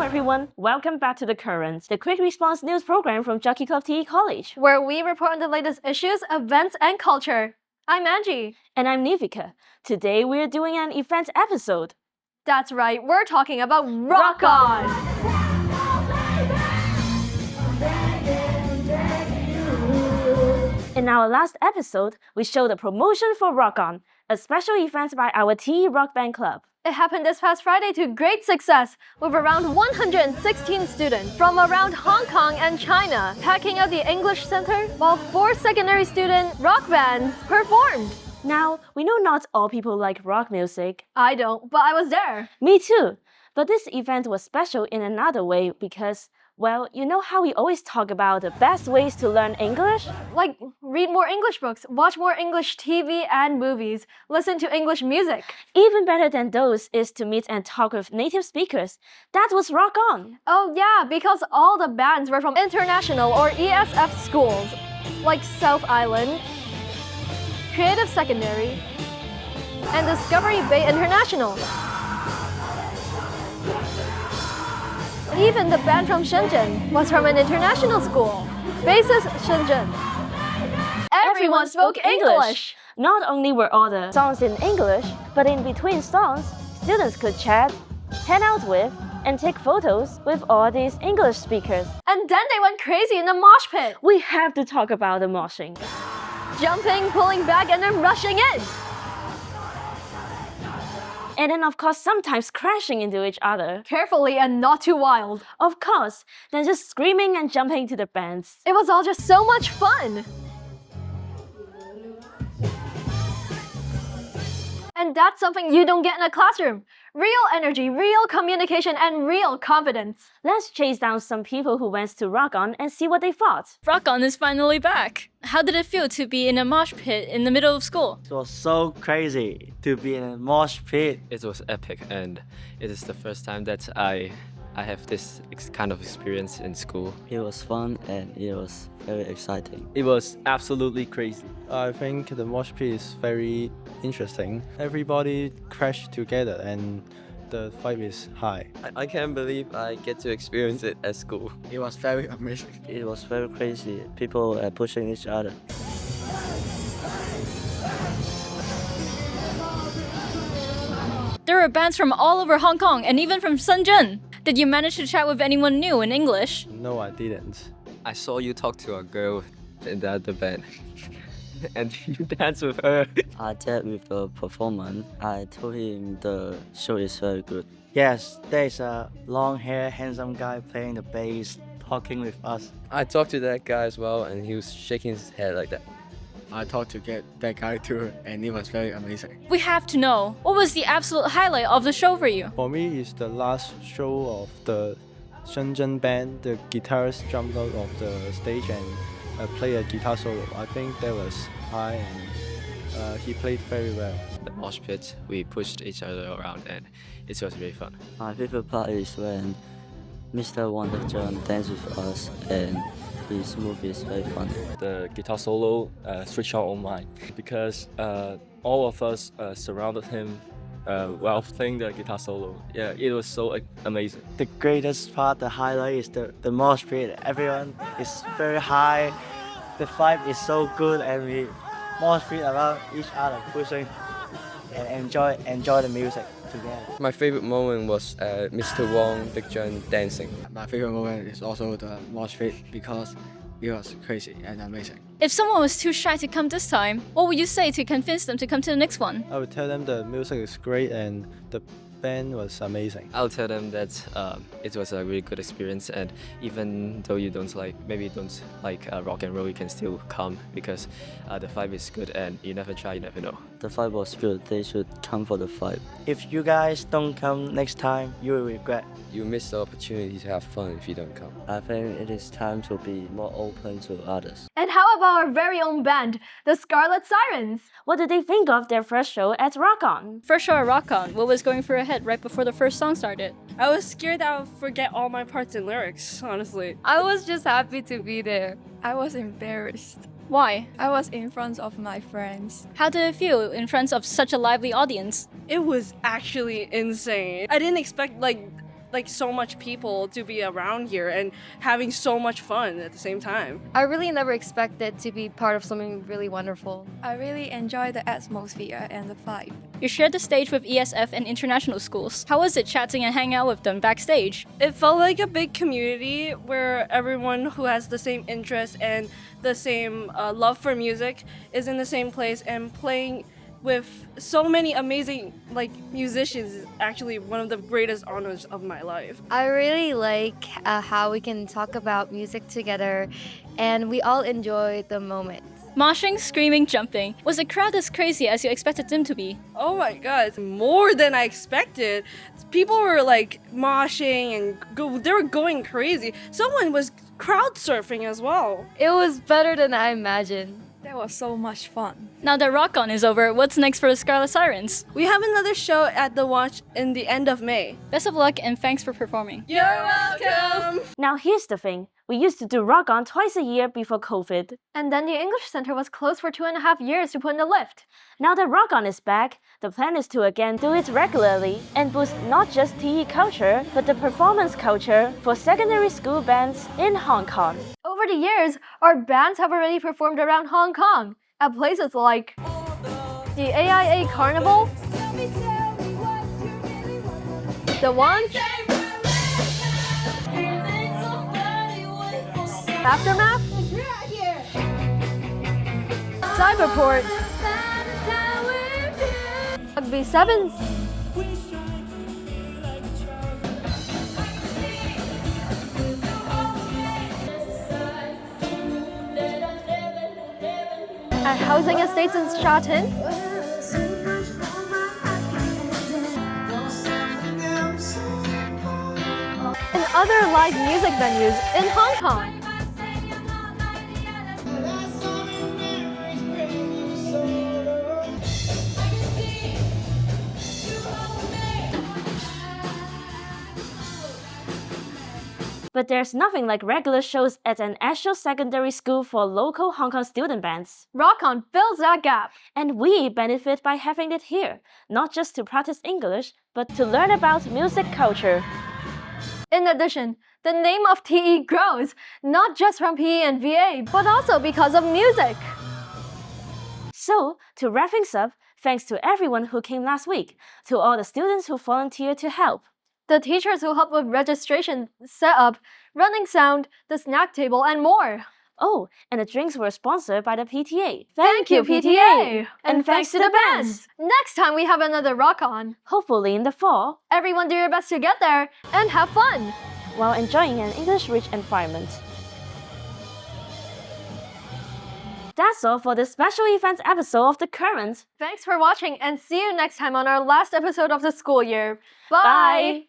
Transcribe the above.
everyone, welcome back to The Currents, the quick response news program from Jockey Club Ti College, where we report on the latest issues, events, and culture. I'm Angie. And I'm Nivika. Today we're doing an event episode. That's right, we're talking about Rock On! In our last episode, we showed a promotion for Rock On, a special event by our Ti Rock Band Club. It happened this past Friday to great success, with around 116 students from around Hong Kong and China packing out the English Center, while 4 secondary student rock bands performed. Now, we know not all people like rock music. I don't, but I was there. Me too. But this event was special in another way because, well, you know how we always talk about the best ways to learn English? Like, read more English books, watch more English TV and movies, listen to English music. Even better than those is to meet and talk with native speakers. That was Rock On! Oh yeah, because all the bands were from international or ESF schools, like South Island, Creative Secondary, and Discovery Bay International. Even the band from Shenzhen was from an international school, Basis Shenzhen. Everyone spoke English! Not only were all the songs in English, but in between songs, students could chat, hang out with, and take photos with all these English speakers. And then they went crazy in the mosh pit! We have to talk about the moshing. Jumping, pulling back, and then rushing in! And then, of course, sometimes crashing into each other. Carefully and not too wild. Of course, then just screaming and jumping to the bands. It was all just so much fun! And that's something you don't get in a classroom. Real energy, real communication, and real confidence. Let's chase down some people who went to Rock On and see what they thought. Rock On is finally back. How did it feel to be in a mosh pit in the middle of school? It was so crazy to be in a mosh pit. It was epic, and it is the first time that I have this kind of experience in school. It was fun and it was very exciting. It was absolutely crazy. I think the mosh pit is very interesting. Everybody crashed together and the vibe is high. I can't believe I get to experience it at school. It was very amazing. It was very crazy. People were pushing each other. There were bands from all over Hong Kong and even from Shenzhen. Did you manage to chat with anyone new in English? No, I didn't. I saw you talk to a girl in the other band, and you dance with her. I chat with the performer. I told him the show is very good. Yes, there's a long-haired, handsome guy playing the bass, talking with us. I talked to that guy as well, and he was shaking his head like that. I talked to that guy too, and it was very amazing. We have to know, what was the absolute highlight of the show for you? For me, it's the last show of the Shenzhen band. The guitarist jumped out of the stage and played a guitar solo. I think that was high and he played very well. The mosh pit, we pushed each other around, and it was really fun. My favorite part is when Mr. Wonder John danced with us and his move is very fun. The guitar solo switched our own mind because all of us surrounded him while playing the guitar solo. Yeah, it was so amazing. The greatest part, the highlight is the mosh pit. Everyone is very high. The vibe is so good and we mosh pit around each other, pushing and enjoy the music together. My favorite moment was Mr. Wong, Big John dancing. My favorite moment is also the mosh pit because it was crazy and amazing. If someone was too shy to come this time, what would you say to convince them to come to the next one? I would tell them the music is great and the band was amazing. I'll tell them that it was a really good experience, and even though you don't like rock and roll, you can still come because the vibe is good, and you never try, you never know. The vibe was good. They should come for the vibe. If you guys don't come next time, you will regret. You miss the opportunity to have fun if you don't come. I think it is time to be more open to others. And how about our very own band, the Scarlet Sirens? What did they think of their first show at Rock On? First show at Rock On, what was going through your head right before the first song started? I was scared that I would forget all my parts and lyrics, honestly. I was just happy to be there. I was embarrassed. Why? I was in front of my friends. How did it feel in front of such a lively audience? It was actually insane. I didn't expect like so much people to be around here and having so much fun at the same time. I really never expected to be part of something really wonderful. I really enjoy the atmosphere and the vibe. You shared the stage with ESF and international schools. How was it chatting and hanging out with them backstage? It felt like a big community where everyone who has the same interests and the same love for music is in the same place, and playing with so many amazing musicians is actually one of the greatest honors of my life. I really like how we can talk about music together and we all enjoy the moment. Moshing, screaming, jumping. Was the crowd as crazy as you expected them to be? Oh my god, more than I expected. People were like moshing and they were going crazy. Someone was crowd surfing as well. It was better than I imagined. That was so much fun. Now that Rock On is over, what's next for the Scarlet Sirens? We have another show at the Watch in the end of May. Best of luck and thanks for performing. You're welcome! Now here's the thing. We used to do Rock On twice a year before COVID. And then the English Center was closed for 2.5 years to put in the lift. Now that Rock On is back, the plan is to again do it regularly and boost not just Ti culture, but the performance culture for secondary school bands in Hong Kong. Over the years, our bands have already performed around Hong Kong at places like the AIA Carnival, the Launch, Aftermath, Cyberport, Rugby Sevens, at housing estates in Shatin, and other live music venues in Hong Kong. But there's nothing like regular shows at an actual secondary school for local Hong Kong student bands. Rock On fills that gap. And we benefit by having it here, not just to practice English, but to learn about music culture. In addition, the name of Ti grows, not just from PE and VA, but also because of music. So, to wrap things up, thanks to everyone who came last week, to all the students who volunteered to help, the teachers who helped with registration, setup, running sound, the snack table, and more. Oh, and the drinks were sponsored by the PTA. Thank you, PTA! And thanks to the bands! Next time we have another Rock On. Hopefully in the fall. Everyone do your best to get there and have fun while enjoying an English-rich environment. That's all for this special events episode of The Current. Thanks for watching and see you next time on our last episode of the school year. Bye.